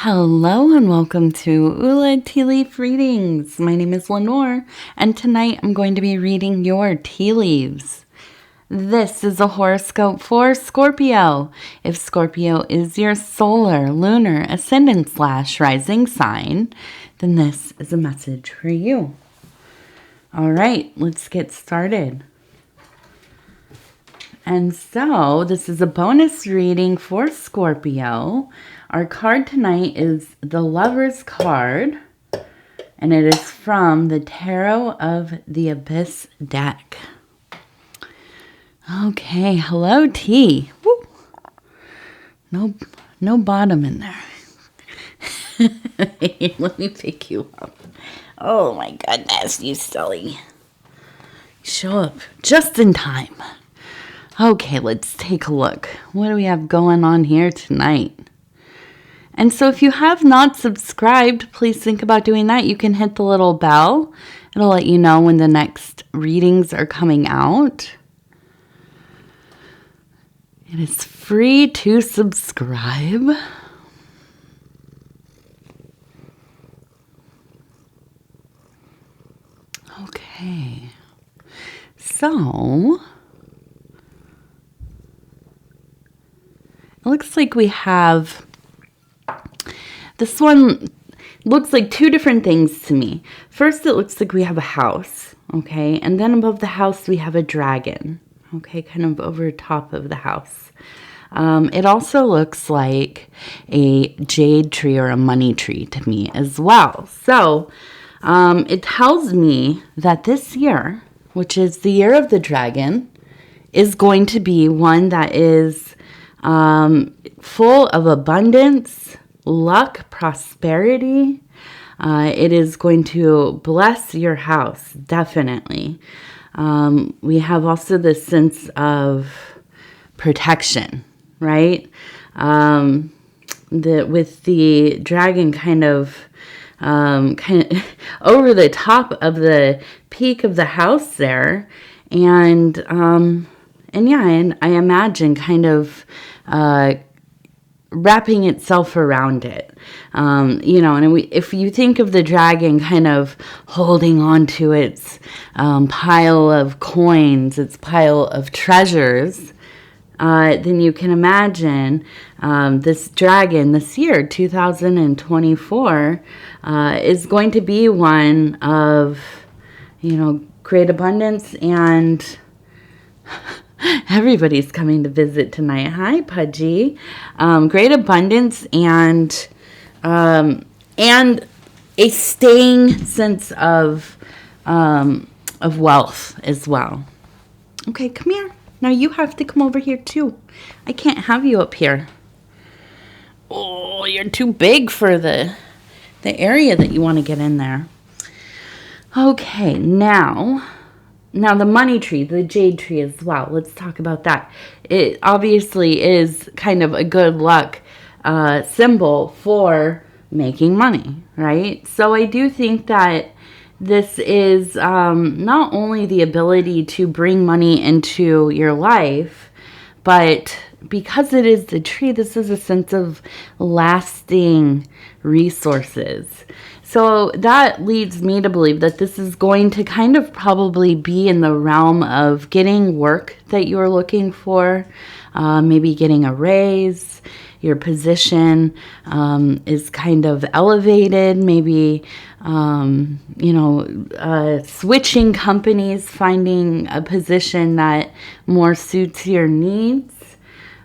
Hello and welcome to Ula Tea Leaf Readings. My name is Lenor, and tonight I'm going to be reading your tea leaves. This is a horoscope for Scorpio. If Scorpio is your solar, lunar, ascendant / rising sign, then this is a message for you. All right, let's get started. And so this is a bonus reading for Scorpio. Our card tonight is the Lover's card, and it is from the Tarot of the Abyss deck. Okay, hello T. Woo. No bottom in there. Let me pick you up. Oh my goodness, you silly. Show up just in time. Okay, let's take a look. What do we have going on here tonight? And so if you have not subscribed, please think about doing that. You can hit the little bell. It'll let you know when the next readings are coming out. It is free to subscribe. Okay. So it looks like we have, this one looks like two different things to me. First, it looks like we have a house, okay? And then above the house, we have a dragon, okay? Kind of over top of the house. It also looks like a jade tree or a money tree to me as well. So it tells me that this year, which is the year of the dragon, is going to be one that is full of abundance, luck, prosperity. It is going to bless your house, definitely. We have also this sense of protection, right? With the dragon kind of over the top of the peak of the house there, and yeah, and I imagine kind of wrapping itself around it. And if you think of the dragon kind of holding on to its pile of coins, its pile of treasures, then you can imagine this dragon this year, 2024, is going to be one of, great abundance, and everybody's coming to visit tonight. Hi, Pudgy. Great abundance and a staying sense of wealth as well. Okay, come here. Now you have to come over here too. I can't have you up here. Oh, you're too big for the area that you want to get in there. Okay, now the money tree, the jade tree as well. Let's talk about that. It obviously is kind of a good luck symbol for making money, right? So I do think that this is not only the ability to bring money into your life, but because it is the tree, this is a sense of lasting resources. So that leads me to believe that this is going to kind of probably be in the realm of getting work that you're looking for, maybe getting a raise, your position is kind of elevated, maybe, switching companies, finding a position that more suits your needs.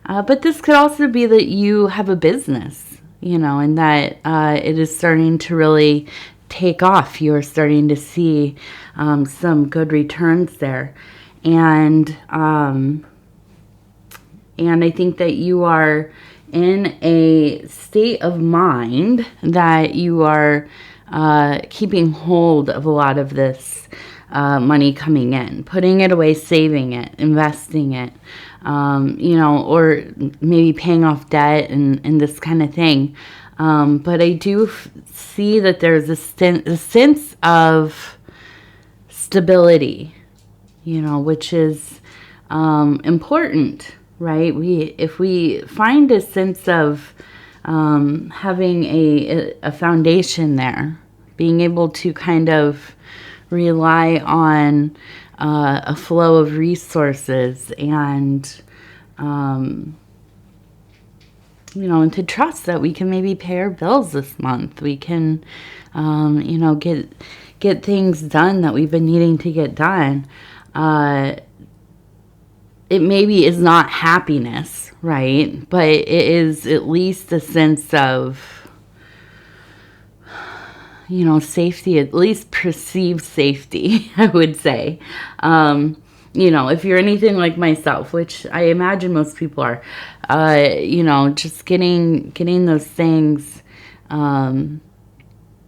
But this could also be that you have a business, and that it is starting to really take off. You're starting to see some good returns there. And I think that you are in a state of mind that you are keeping hold of a lot of this money coming in, putting it away, saving it, investing it, or maybe paying off debt and this kind of thing. But I do see that there's a sense of stability, which is important, right? If we find a sense of having a foundation there, being able to kind of rely on a flow of resources and, you know, and to trust that we can maybe pay our bills this month. We can, you know, get things done that we've been needing to get done. It maybe is not happiness, right? But it is at least a sense of, you know, safety, at least perceived safety, I would say. You know, if you're anything like myself, which I imagine most people are, you know, just getting those things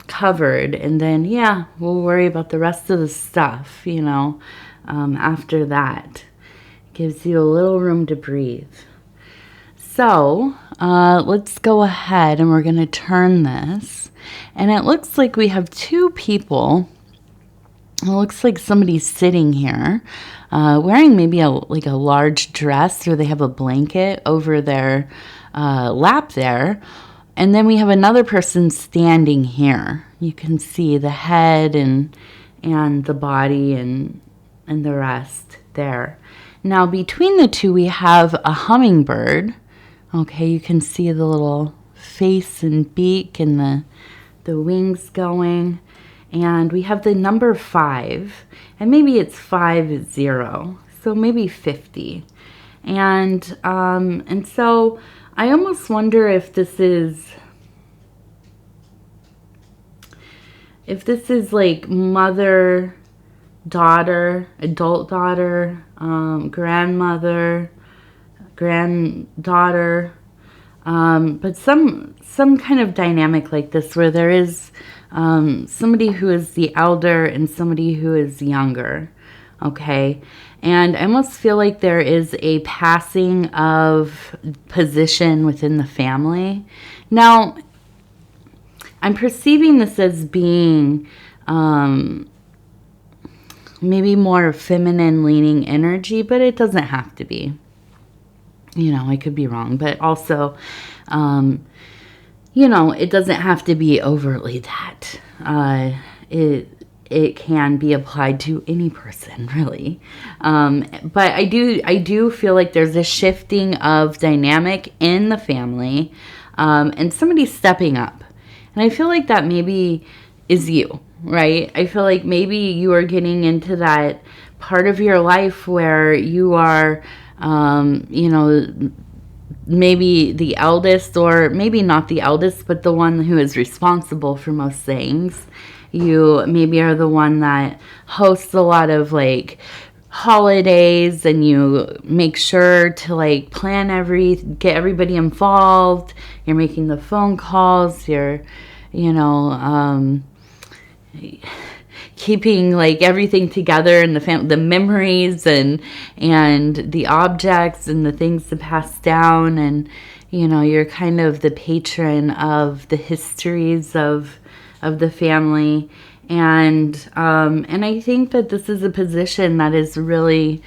covered, and then, yeah, we'll worry about the rest of the stuff, you know, after that. Gives you a little room to breathe. So, let's go ahead and we're going to turn this. And it looks like we have two people. It looks like somebody's sitting here, wearing maybe like a large dress, or they have a blanket over their lap there. And then we have another person standing here. You can see the head and the body and the rest there. Now, between the two, we have a hummingbird. Okay, you can see the little face and beak and the wings going. And we have the number 5, and maybe it's 50, so maybe 50. And so I almost wonder if this is like mother, daughter, adult daughter, grandmother, granddaughter, but some kind of dynamic like this where there is somebody who is the elder and somebody who is younger, okay? And I almost feel like there is a passing of position within the family. Now, I'm perceiving this as being maybe more feminine leaning energy, but it doesn't have to be. You know, I could be wrong, but also, you know, it doesn't have to be overtly that. It can be applied to any person, really. But I do feel like there's a shifting of dynamic in the family, and somebody's stepping up. And I feel like that maybe is you, right? I feel like maybe you are getting into that part of your life where you are, you know, maybe the eldest, or maybe not the eldest, but the one who is responsible for most things. You maybe are the one that hosts a lot of like holidays, and you make sure to like get everybody involved. You're making the phone calls. You're, you know, keeping like everything together in the family, the memories and the objects and the things to pass down. And, you know, you're kind of the patron of the histories of the family. And I think that this is a position that is really,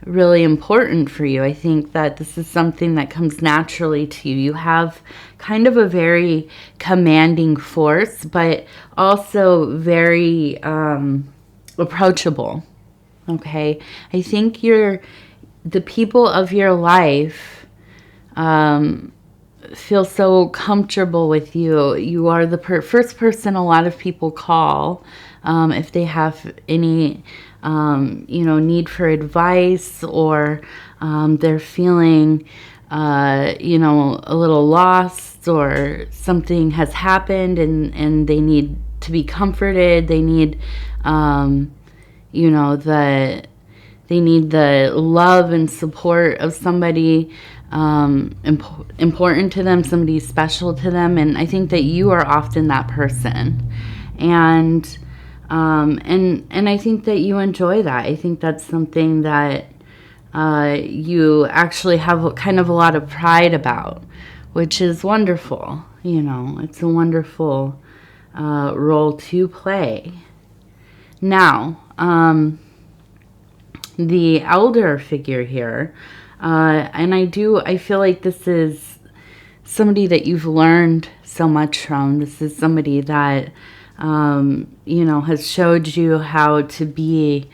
really important for you. I think that this is something that comes naturally to you. You have kind of a very commanding force, but also very approachable. Okay, I think the people of your life feel so comfortable with you. You are the first person a lot of people call if they have any you know, need for advice, or they're feeling you know, a little lost, or something has happened and they need to be comforted. They need you know, they need the love and support of somebody important to them, somebody special to them. And I think that you are often that person. And I think that you enjoy that. I think that's something that you actually have kind of a lot of pride about, which is wonderful. You know, it's a wonderful role to play. Now, the elder figure here, and I feel like this is somebody that you've learned so much from. This is somebody that, you know, has showed you how to be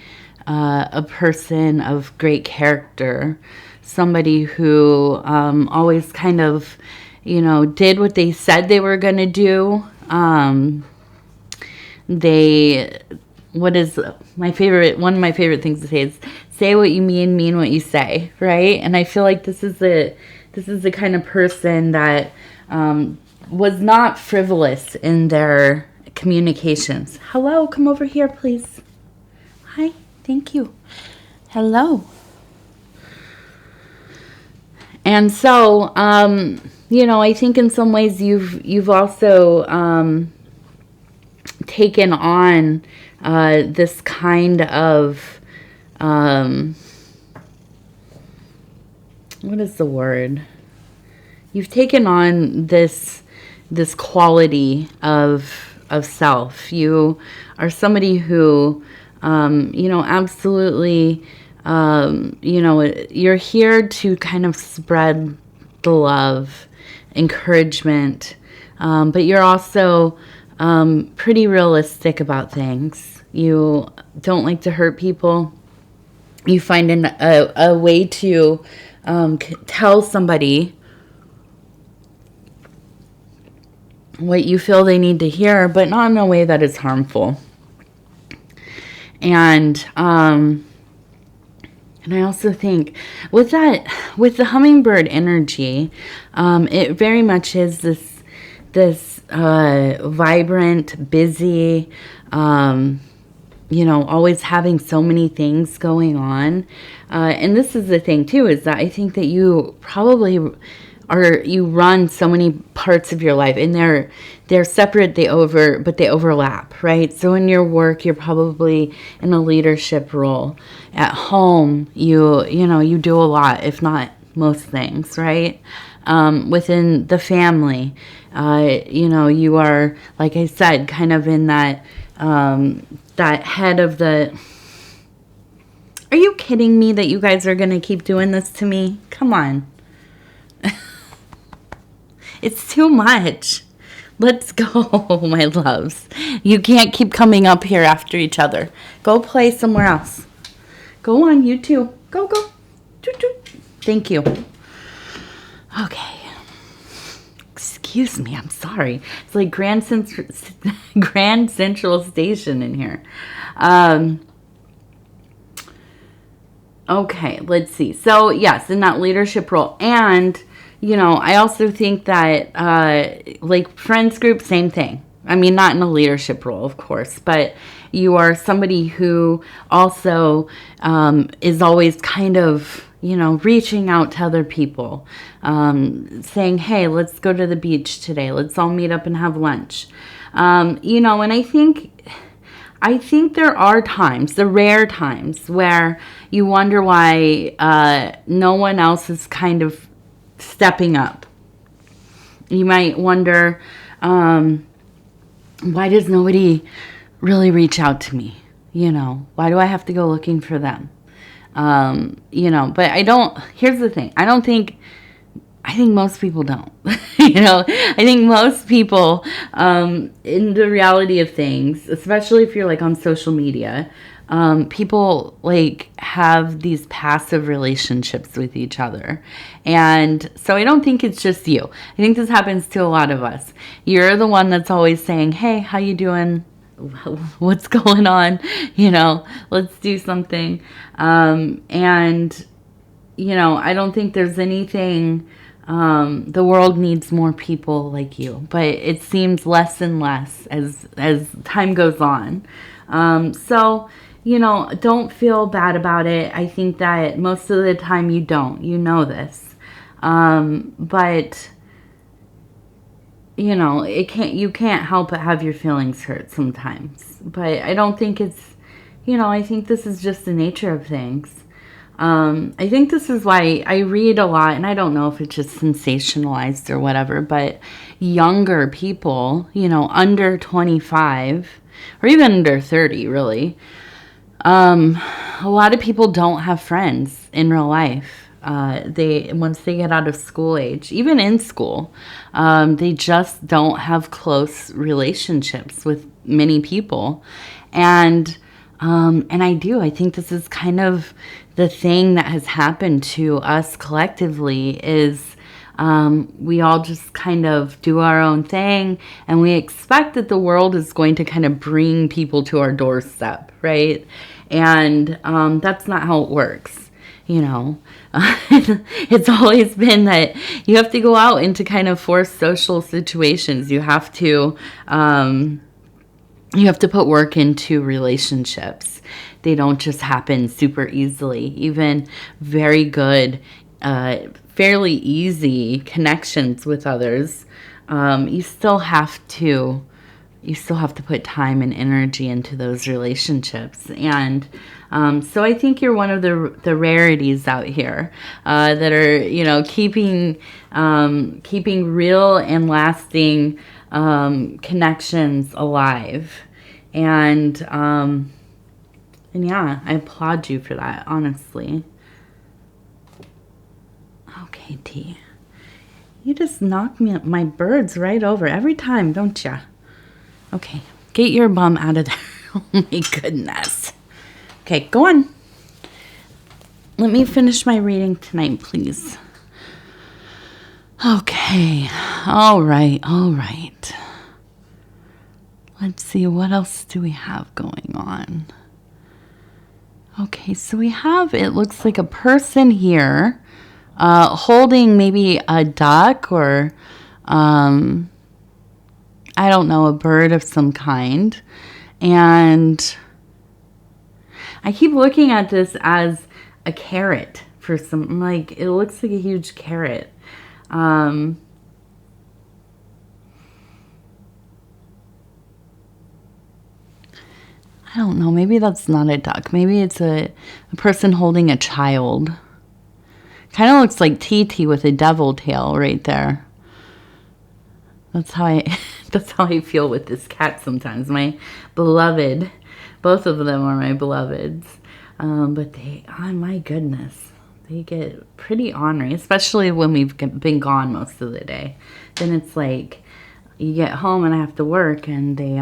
a person of great character. Somebody who always kind of, you know, did what they said they were going to do. What is my favorite, one of my favorite things to say is, say what you mean what you say, right? And I feel like this is the kind of person that was not frivolous in their communications. Hello, come over here, please. Hi, thank you. Hello. And so, you know, I think in some ways you've also taken on this kind of, what is the word? You've taken on this quality of self. You are somebody who, you know, absolutely, you know, you're here to kind of spread the love, encouragement, but you're also pretty realistic about things. You don't like to hurt people. You find a way to tell somebody what you feel they need to hear, but not in a way that is harmful. And I also think with the hummingbird energy, it very much is this vibrant, busy, you know, always having so many things going on. And this is the thing too, is that I think that you probably you run so many parts of your life, and they're separate, but they overlap, right? So in your work, you're probably in a leadership role. At home, you know, you do a lot, if not most things, right? Within the family, you know, you are, like I said, kind of in that head of the... Are you kidding me that you guys are going to keep doing this to me? Come on. It's too much. Let's go, my loves. You can't keep coming up here after each other. Go play somewhere else. Go on, you too. Go. Thank you. Okay. Excuse me, I'm sorry. It's like Grand Central Station in here. Okay, let's see. So, yes, in that leadership role. And, you know, I also think that, like, friends group, same thing. I mean, not in a leadership role, of course, but you are somebody who also is always kind of, you know, reaching out to other people, saying, hey, let's go to the beach today. Let's all meet up and have lunch. You know, and I think there are times, the rare times, where you wonder why no one else is kind of stepping up. You might wonder, why does nobody really reach out to me? You know, why do I have to go looking for them? You know, but here's the thing. I think most people don't. You know, I think most people, in the reality of things, especially if you're like on social media, people like have these passive relationships with each other. And so I don't think it's just you. I think this happens to a lot of us. You're the one that's always saying, hey, how you doing? What's going on? You know, let's do something. And, you know, I don't think there's anything... the world needs more people like you, but it seems less and less as time goes on. So, you know, don't feel bad about it. I think that most of the time you don't. You know this. But, you know, you can't help but have your feelings hurt sometimes. But I don't think it's, you know, I think this is just the nature of things. I think this is why I read a lot, and I don't know if it's just sensationalized or whatever, but younger people, you know, under 25 or even under 30, really, a lot of people don't have friends in real life. once they get out of school age, even in school, they just don't have close relationships with many people. And I think this is kind of the thing that has happened to us collectively is we all just kind of do our own thing, and we expect that the world is going to kind of bring people to our doorstep, right? And that's not how it works, you know. It's always been that you have to go out into kind of forced social situations. You have to put work into relationships. They don't just happen super easily. Even very good, fairly easy connections with others, you still have to put time and energy into those relationships. And so I think you're one of the rarities out here that are, you know, keeping real and lasting connections alive. And yeah, I applaud you for that, honestly. Okay, T. You just knock my birds right over every time, don't ya? Okay, get your bum out of there. Oh my goodness. Okay, go on. Let me finish my reading tonight, please. Okay, all right. Let's see, what else do we have going on? Okay, so we have, it looks like a person here holding maybe a duck or, I don't know, a bird of some kind. And I keep looking at this as a carrot for some, like, it looks like a huge carrot. I don't know, maybe that's not a duck. Maybe it's a person holding a child. Kind of looks like TT with a devil tail right there. That's how I feel with this cat sometimes. My beloved, both of them are my beloveds. But they, oh my goodness, they get pretty ornery, especially when we've been gone most of the day. Then it's like you get home and I have to work, and they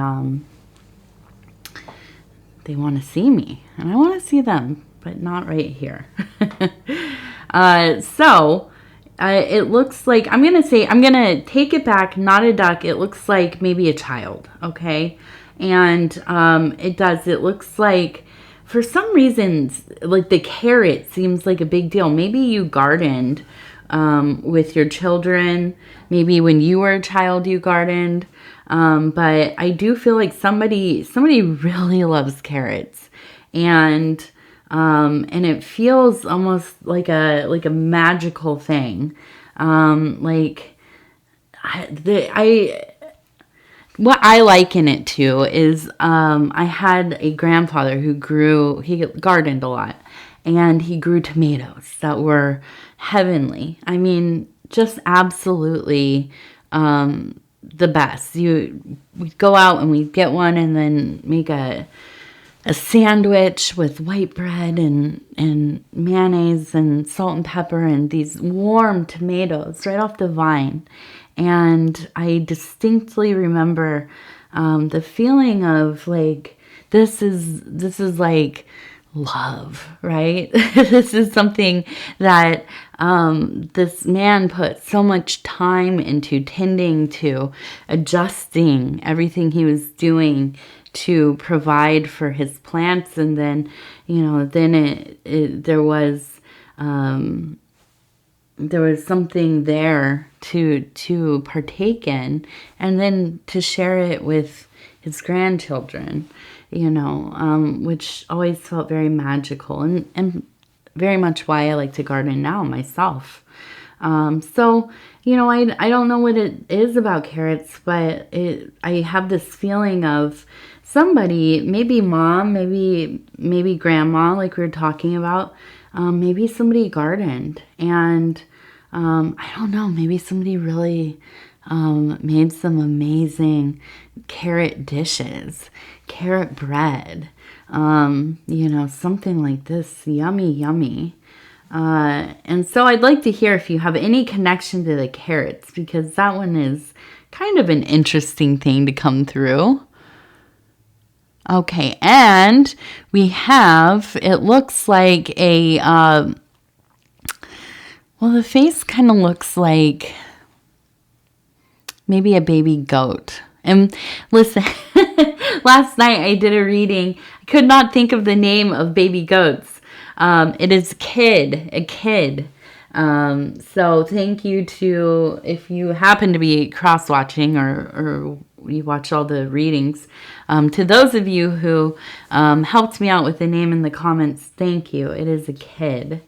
want to see me, and I want to see them, but not right here. So it looks like, I'm going to take it back, not a duck. It looks like maybe a child. Okay. And it looks like, for some reasons, like the carrot seems like a big deal. Maybe you gardened with your children. Maybe when you were a child, you gardened. But I do feel like somebody really loves carrots, and it feels almost like a magical thing. What I liken it to is, I had a grandfather he gardened a lot, and he grew tomatoes that were heavenly. I mean, just absolutely, the best. We'd go out and we'd get one and then make a sandwich with white bread and mayonnaise and salt and pepper and these warm tomatoes right off the vine. And I distinctly remember the feeling of like, this is like love, right? This is something that this man put so much time into, tending to, adjusting everything he was doing to provide for his plants. And then, there was something there to partake in, and then to share it with his grandchildren, which always felt very magical, and very much why I like to garden now myself. So, I don't know what it is about carrots, but I have this feeling of somebody, maybe mom, maybe grandma, like we were talking about, maybe somebody gardened, and I don't know, maybe somebody really made some amazing carrot dishes, carrot bread, something like this, yummy. And so I'd like to hear if you have any connection to the carrots, because that one is kind of an interesting thing to come through. Okay, and we have, it looks like a, well, the face kind of looks like maybe a baby goat. And listen, last night I did a reading. I could not think of the name of baby goats. It is a kid. So thank you to, if you happen to be cross-watching or you watch all the readings, to those of you who helped me out with the name in the comments, thank you. It is a kid.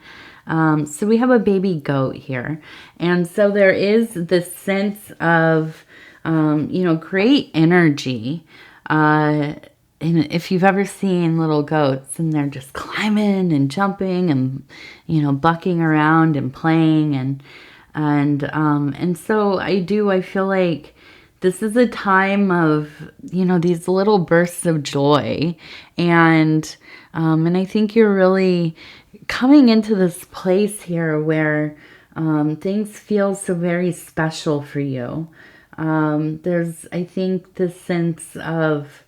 So we have a baby goat here. And so there is this sense of, great energy. And if you've ever seen little goats and they're just climbing and jumping and, bucking around and playing and so I feel like this is a time of, these little bursts of joy. And I think you're really coming into this place here where things feel so very special for you. There's, I think, this sense of,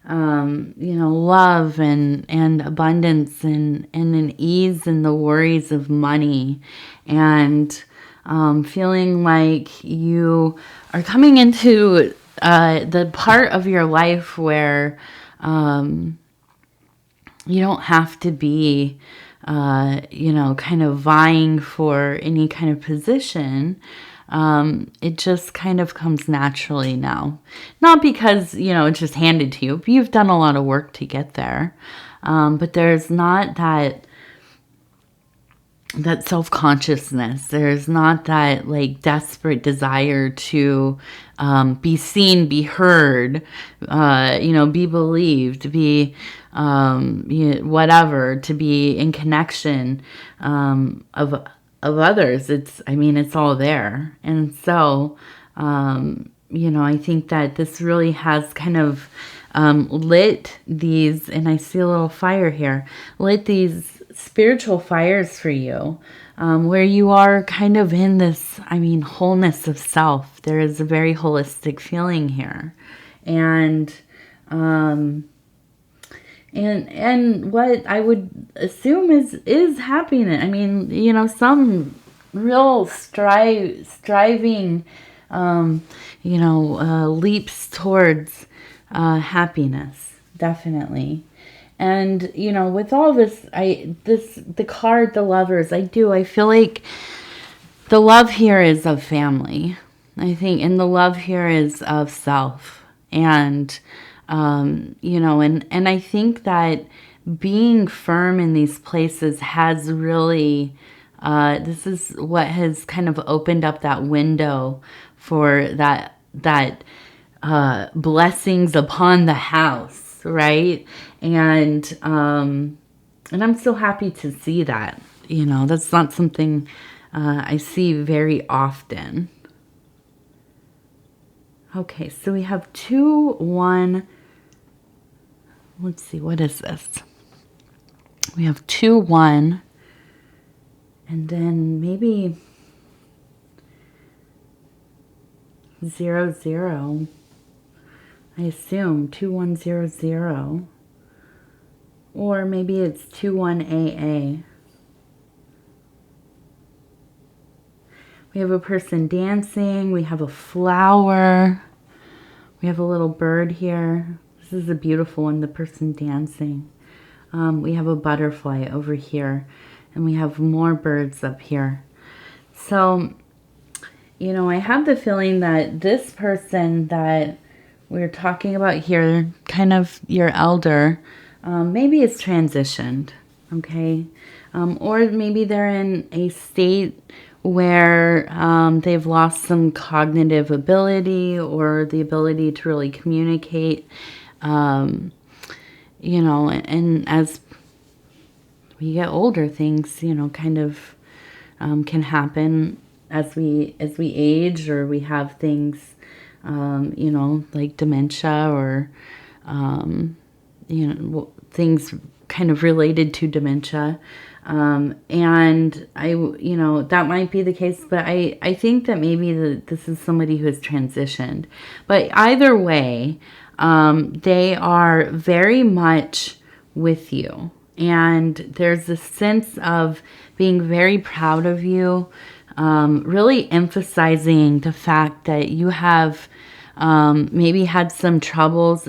love and abundance and an ease in the worries of money, and feeling like you are coming into the part of your life where you don't have to be, kind of vying for any kind of position. It just kind of comes naturally now. Not because, it's just handed to you. You've done a lot of work to get there. But there's not that self-consciousness. There's not that like desperate desire to be seen, be heard, be believed, be whatever, to be in connection of others. It's all there. And so, I think that this really has kind of lit these, and I see a little fire here, lit these spiritual fires for you, where you are kind of in this, wholeness of self. There is a very holistic feeling here. And what I would assume is happiness. Some real striving, leaps towards happiness, definitely. And, with all this, the card, the Lovers, I feel like the love here is of family, I think, and the love here is of self. And, and I think that being firm in these places has really, this is what has kind of opened up that window for that blessings upon the house, right? And I'm so happy to see that. That's not something I see very often. Okay, so we have 2, 1. Let's see, what is this? We have 2, 1. And then maybe 0, 0. I assume 2, 1, 0, 0. Or maybe it's 2, 1, AA. We have a person dancing. We have a flower. We have a little bird here. This is a beautiful one, the person dancing. We have a butterfly over here. And we have more birds up here. So, I have the feeling that this person that we're talking about here, kind of your elder, maybe it's transitioned, okay? Or maybe they're in a state where they've lost some cognitive ability or the ability to really communicate, and as we get older, things, kind of can happen as we age, or we have things, like dementia or, things kind of related to dementia. And that might be the case, but I think that maybe this is somebody who has transitioned. But either way, they are very much with you. And there's this sense of being very proud of you, really emphasizing the fact that you have maybe had some troubles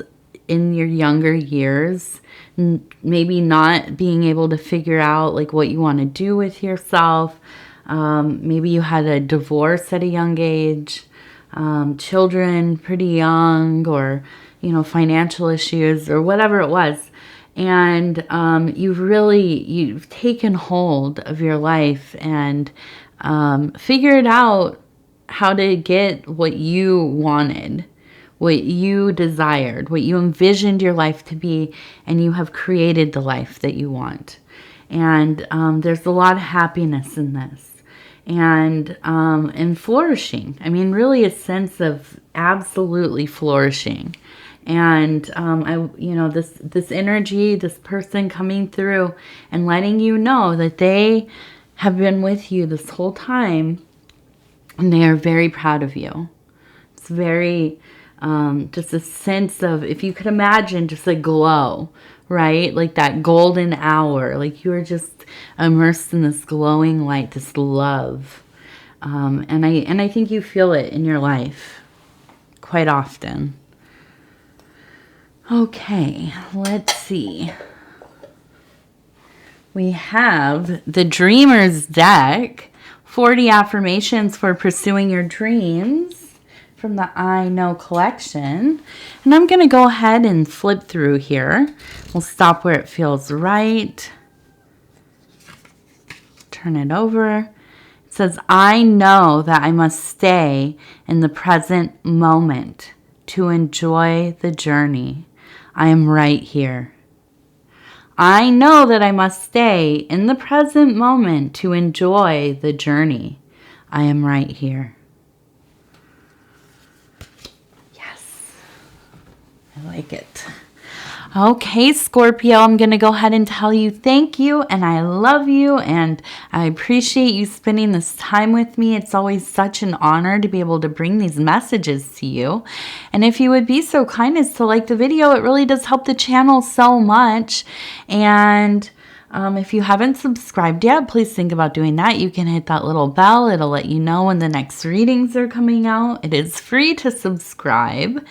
in your younger years, maybe not being able to figure out like what you want to do with yourself. Maybe you had a divorce at a young age, children pretty young, or, financial issues or whatever it was. And you've taken hold of your life and figured out how to get what you wanted, what you desired, what you envisioned your life to be, and you have created the life that you want. And there's a lot of happiness in this, and flourishing. I mean, really a sense of absolutely flourishing. And this energy, this person coming through and letting you know that they have been with you this whole time, and they are very proud of you. It's very just a sense of, if you could imagine, just a glow, right? Like that golden hour, like you are just immersed in this glowing light, this love. And I think you feel it in your life quite often. Okay, let's see. We have the Dreamer's deck, 40 affirmations for pursuing your dreams from the I Know collection. And I'm going to go ahead and flip through here. We'll stop where it feels right. Turn it over. It says, I know that I must stay in the present moment to enjoy the journey. I am right here. I know that I must stay in the present moment to enjoy the journey. I am right here. Yes, I like it. Okay, Scorpio, I'm going to go ahead and tell you thank you, and I love you, and I appreciate you spending this time with me. It's always such an honor to be able to bring these messages to you. And if you would be so kind as to like the video, it really does help the channel so much. And if you haven't subscribed yet, please think about doing that. You can hit that little bell. It'll let you know when the next readings are coming out. It is free to subscribe.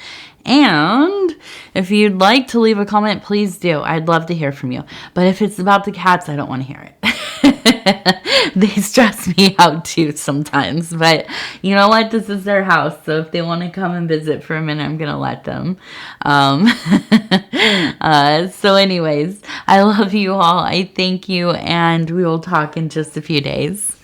And if you'd like to leave a comment, please do. I'd love to hear from you. But if it's about the cats, I don't want to hear it. They stress me out too sometimes. But you know what? This is their house. So if they want to come and visit for a minute, I'm going to let them. So anyways, I love you all. I thank you. And we will talk in just a few days.